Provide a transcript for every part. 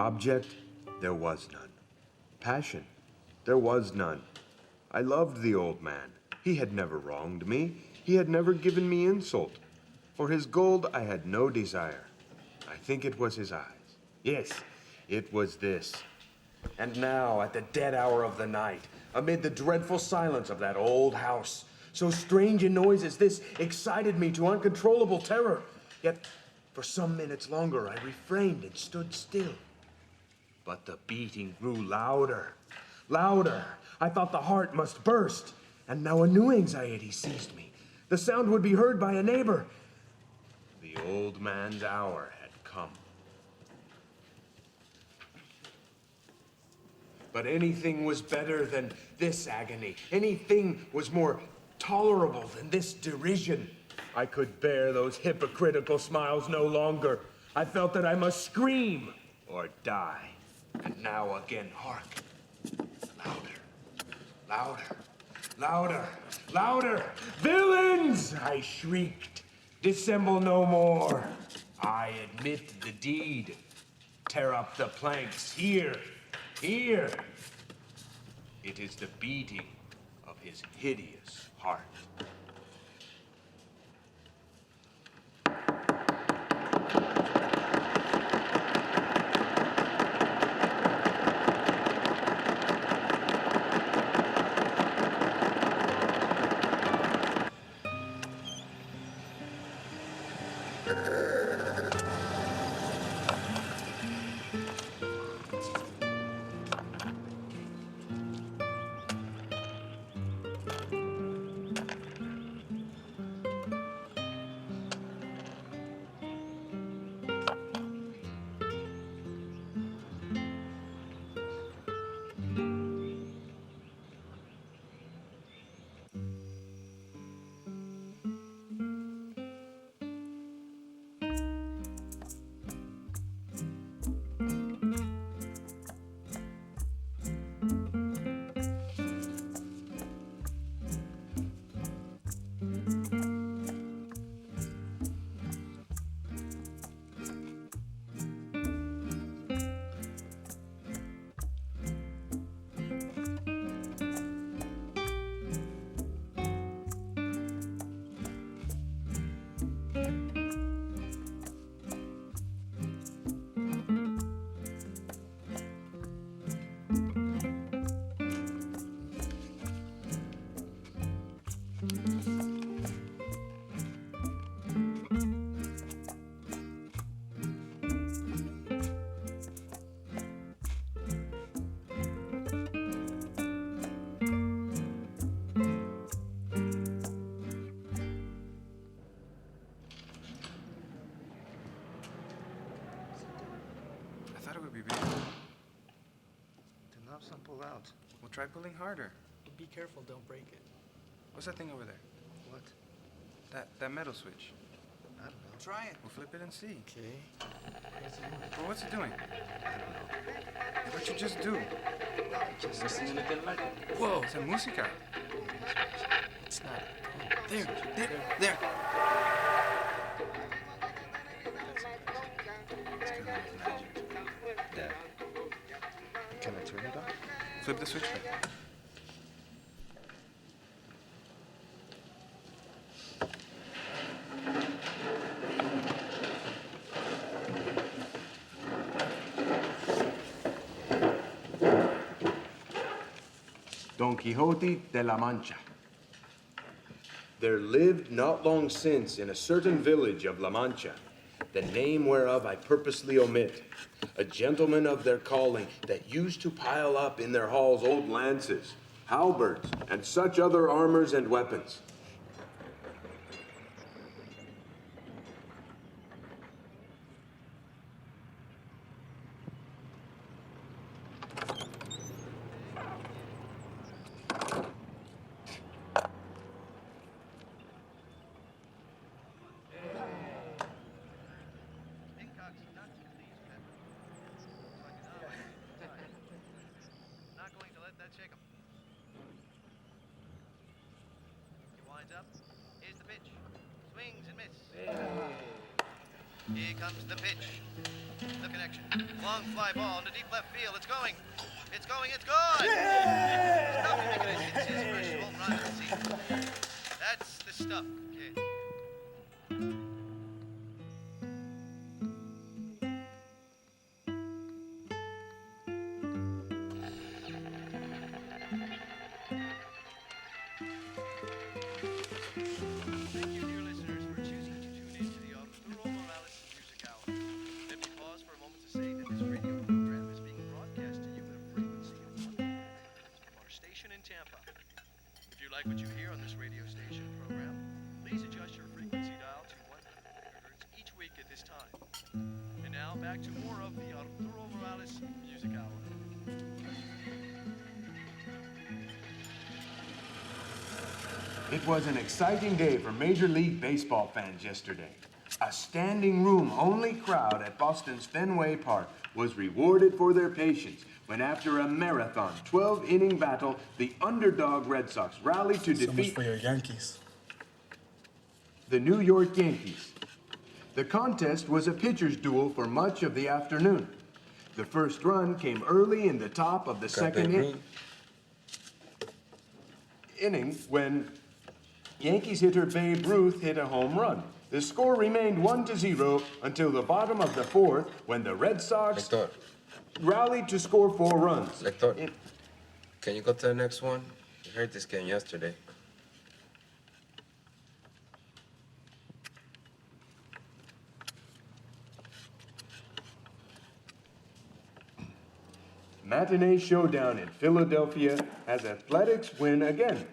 Object, there was none. Passion, there was none. I loved the old man. He had never wronged me. He had never given me insult. For his gold I had no desire. I think it was his eyes. Yes, it was this. And now, at the dead hour of the night, amid the dreadful silence of that old house, so strange a noise as this excited me to uncontrollable terror. Yet, for some minutes longer, I refrained and stood still. But the beating grew louder, louder. I thought the heart must burst, and now a new anxiety seized me. The sound would be heard by a neighbor. The old man's hour had come. But anything was better than this agony. Anything was more tolerable than this derision. I could bear those hypocritical smiles no longer. I felt that I must scream or die. And now again, hark. Louder, louder, louder, louder. Villains, I shrieked. Dissemble no more. I admit the deed. Tear up the planks here. Here, it is the beating of his hideous heart. Pull out. Well, try pulling harder. Be careful, don't break it. What's that thing over there? What? That metal switch. I don't know. Try it. We'll flip it and see. Okay. Well, what's it doing? I don't know. What'd you just do? Just Whoa, it's a música. It's not. There. Dad, can I turn it on? Flip the switch back. Don Quixote de la Mancha. There lived not long since in a certain village of La Mancha, the name whereof I purposely omit, a gentleman of their calling that used to pile up in their halls old lances, halberds, and such other armors and weapons. Up. Here's the pitch. Swings and miss. Here comes the pitch. The connection. Long fly ball into deep left field. It's going. It's going. It's gone. Stop making it. It's his first home run of the season. That's the stuff, kid. Thank you, dear listeners, for choosing to tune in to the Arturo Morales Music Hour. Let me pause for a moment to say that this radio program is being broadcast to you at a frequency of 100 megahertz from our station in Tampa. If you like what you hear on this radio station program, please adjust your frequency dial to 100 megahertz each week at this time. And now back to more of the Arturo Morales Music Hour. It was an exciting day for Major League Baseball fans yesterday. A standing room only crowd at Boston's Fenway Park was rewarded for their patience when, after a marathon 12-inning battle, the underdog Red Sox rallied to So much defeat for your Yankees. the New York Yankees. The contest was a pitcher's duel for much of the afternoon. The first run came early in the top of the second inning when Yankees hitter Babe Ruth hit a home run. The score remained 1-0 until the bottom of the fourth when the Red Sox Lector, rallied to score 4 runs. Lector, can you go to the next one? I heard this game yesterday. Matinee showdown in Philadelphia as Athletics win again.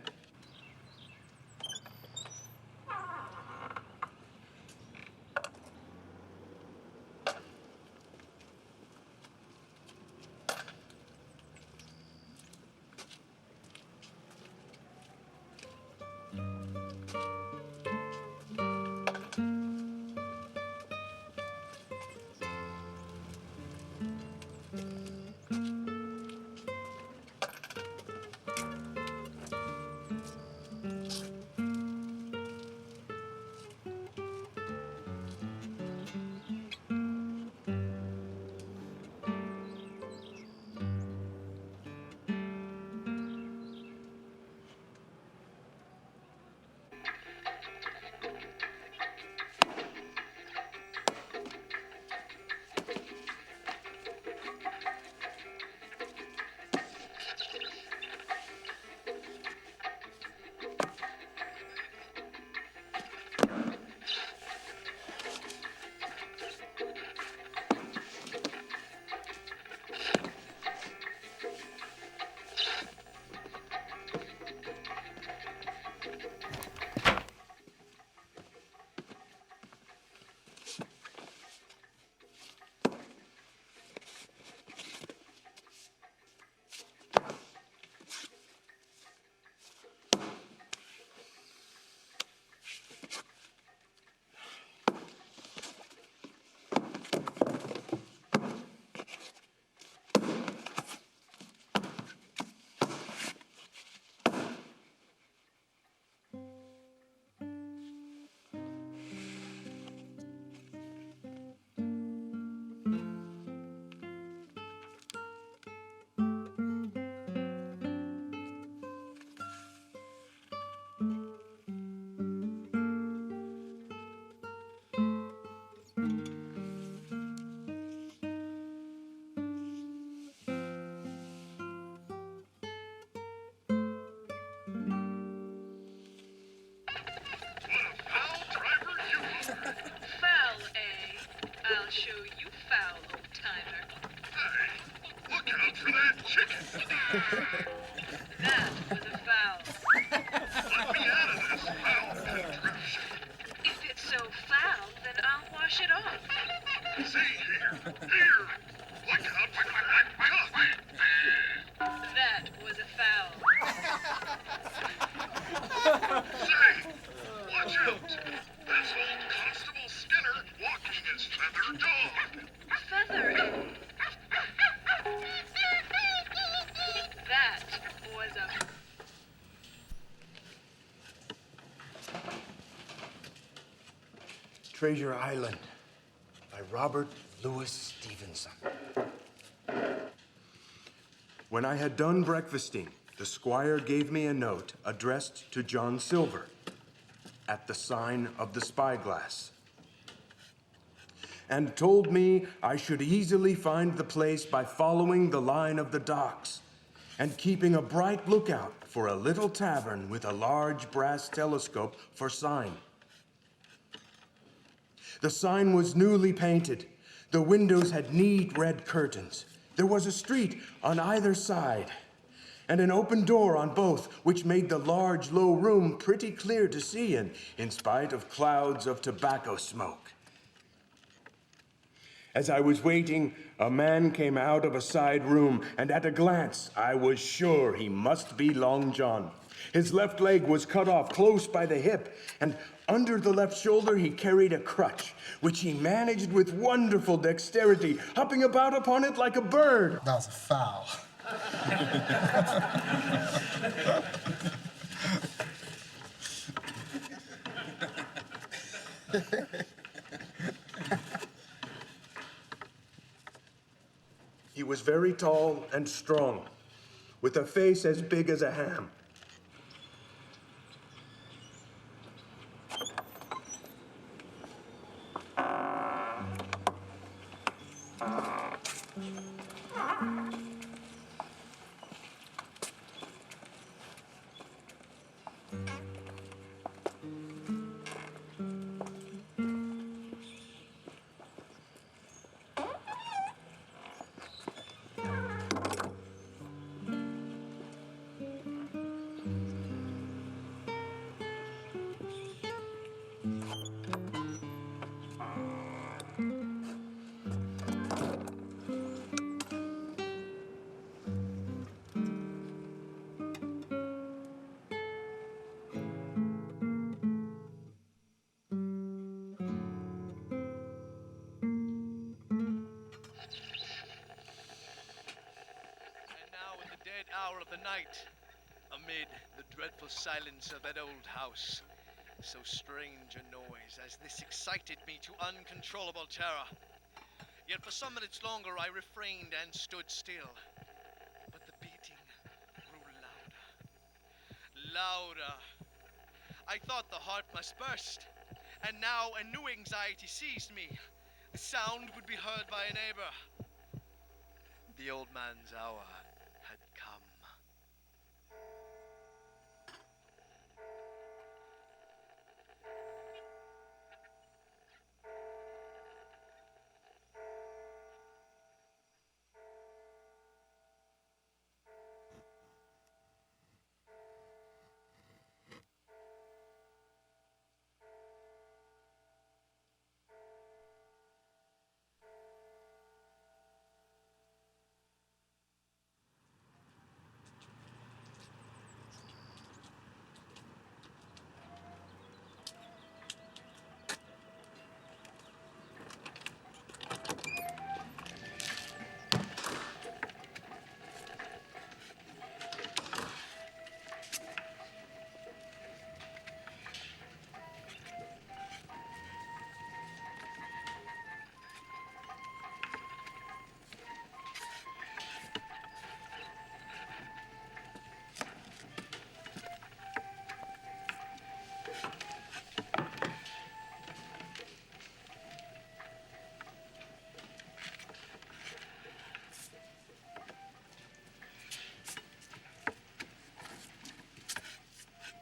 Foul, eh? I'll show you foul, old-timer. Hey, look out for that chicken! That was a foul. Let me out of this foul contraption! If it's so foul, then I'll wash it off. See here! Here! Look out for that cup! That was a foul. Say, watch out! That's old Constable Skinner walking his feathered dog! Feather, eh? That was a... Treasure Island by Robert Louis Stevenson. When I had done breakfasting, the squire gave me a note addressed to John Silver at the sign of the Spyglass, and told me I should easily find the place by following the line of the docks and keeping a bright lookout for a little tavern with a large brass telescope for sign. The sign was newly painted. The windows had neat red curtains. There was a street on either side, and an open door on both, which made the large, low room pretty clear to see in spite of clouds of tobacco smoke. As I was waiting, a man came out of a side room, and at a glance, I was sure he must be Long John. His left leg was cut off close by the hip, and under the left shoulder he carried a crutch, which he managed with wonderful dexterity, hopping about upon it like a bird. That was a foul. He was very tall and strong, with a face as big as a ham. And now in the dead hour of the night, amid the dreadful silence of that old house, so strange a noise as this excited me to uncontrollable terror. Yet for some minutes longer I refrained and stood still. But the beating grew louder. Louder. I thought the heart must burst. And now a new anxiety seized me. The sound would be heard by a neighbor. The old man's hour had come.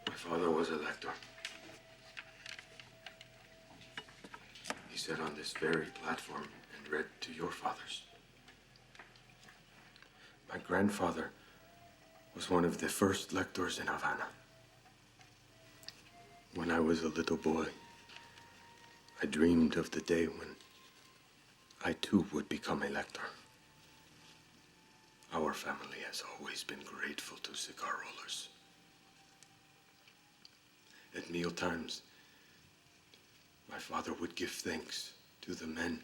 My father was a lector. He sat on this very platform and read to your fathers. My grandfather was one of the first lectors in Havana. When I was a little boy, I dreamed of the day when I too would become a lector. Our family has always been grateful to cigar rollers. At mealtimes, my father would give thanks to the men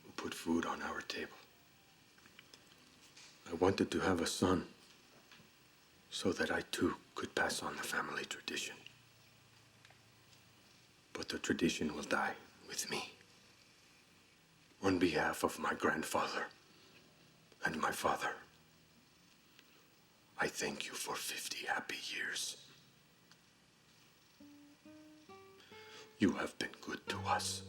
who put food on our table. I wanted to have a son so that I too could pass on the family tradition. But the tradition will die with me on behalf of my grandfather and my father, I thank you for 50 happy years. You have been good to us.